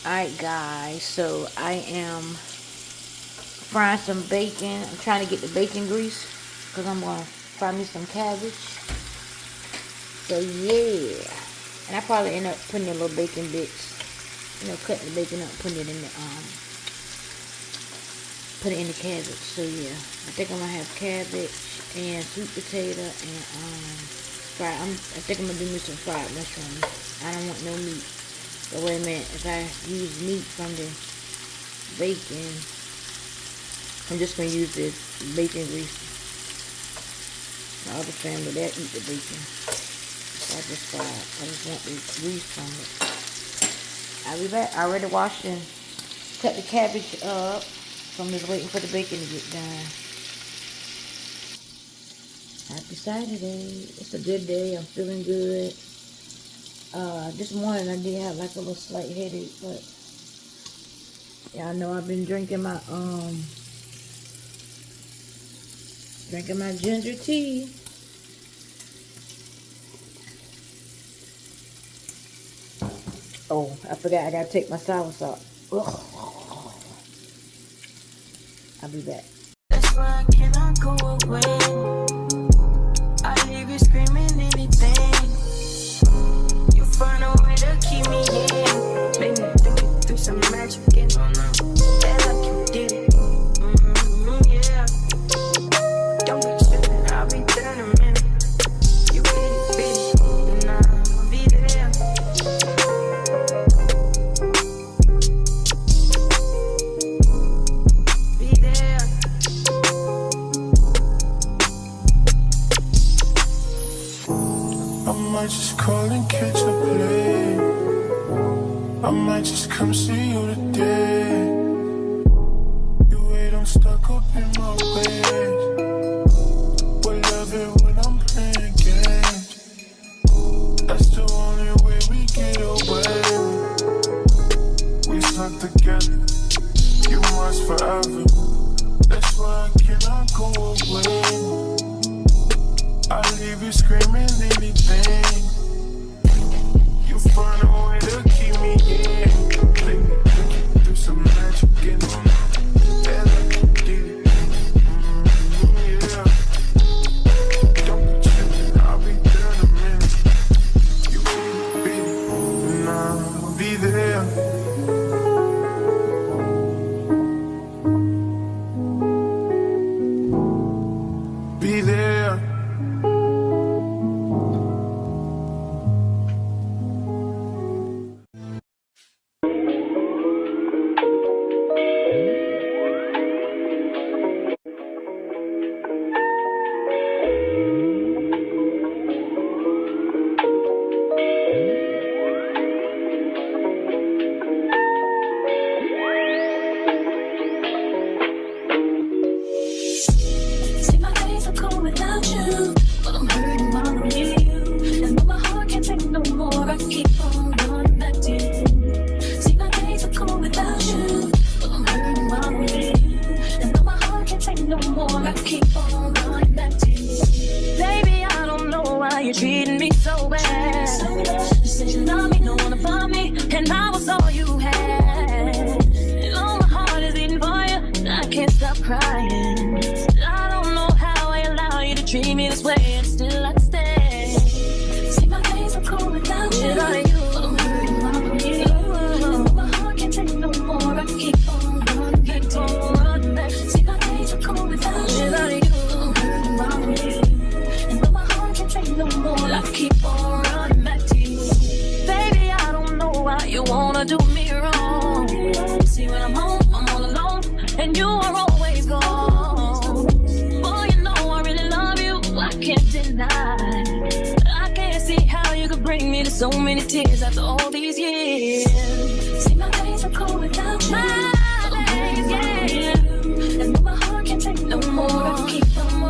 Alright guys, so I am frying some bacon. I'm trying to get the bacon grease because I'm going to fry me some cabbage. So yeah. And I probably end up putting a little bacon bits. You know, cutting the bacon up, putting it in the cabbage. So yeah. I think I'm gonna have cabbage and sweet potato and I think I'm gonna do me some fried mushrooms. I don't want no meat. So wait a minute, if I use meat from the bacon, I'm just gonna use this bacon grease. My other family, they'll eat the bacon. So I just want the grease from it. I'll be back. I already washed and cut the cabbage up. So I'm just waiting for the bacon to get done. Happy Saturday. It's a good day. I'm feeling good. This morning I did have like a little slight headache, but yeah, I know I've been drinking my ginger tea. Oh, I forgot I gotta take my sour salt. Ugh. I'll be back. That's why I cannot go away. I leave you screaming anything. You find a way to keep me in. Make me think you through some magic and that like you did it. Yeah. Don't be tripping, I'll be there in a minute. You beat it, and I'll be there. Be there. I might just call and catch a plane. I might just come see you today. You wait, I'm stuck up in my ways. We love it when I'm playing games. That's the only way we get away. We stuck together, you must forever. That's why I cannot go away. I leave you screaming anything. You find a way to keep me in. Make me think you through some magic and that like you did it. Yeah. Don't be tripping, I'll be there in a minute. You beat it, and I'll be there. Be there. See, my days are cold without you, but I'm hurting while I'm near you. And though my heart can't take no more, I keep on running back to you. See, my days are cold without you, but I'm hurting while I'm near you. And though my heart can't take no more, I keep on running back to you. Baby, I don't know why you're treating me so bad. You said you love me, don't wanna find me, and I was all you had. And all my heart is beating for you, I can't stop crying. I don't know how I allow you to treat me this way, and still I stay. See, my days are cold without you, but I'm hurting while I'm here. And my heart can't take no more, I keep on running back to you. See, my days are cold without you, but I'm hurting while I'm here. And though my heart can't take no more, I keep on running back to you. Baby, I don't know why you wanna do me wrong. See, when I'm home, I'm all alone, and you are always gone. Boy, you know I really love you, I can't deny. I can't see how you could bring me to so many tears after all these years. See, my days are cold without you. My days, yeah. And though my heart can't take no more, I keep on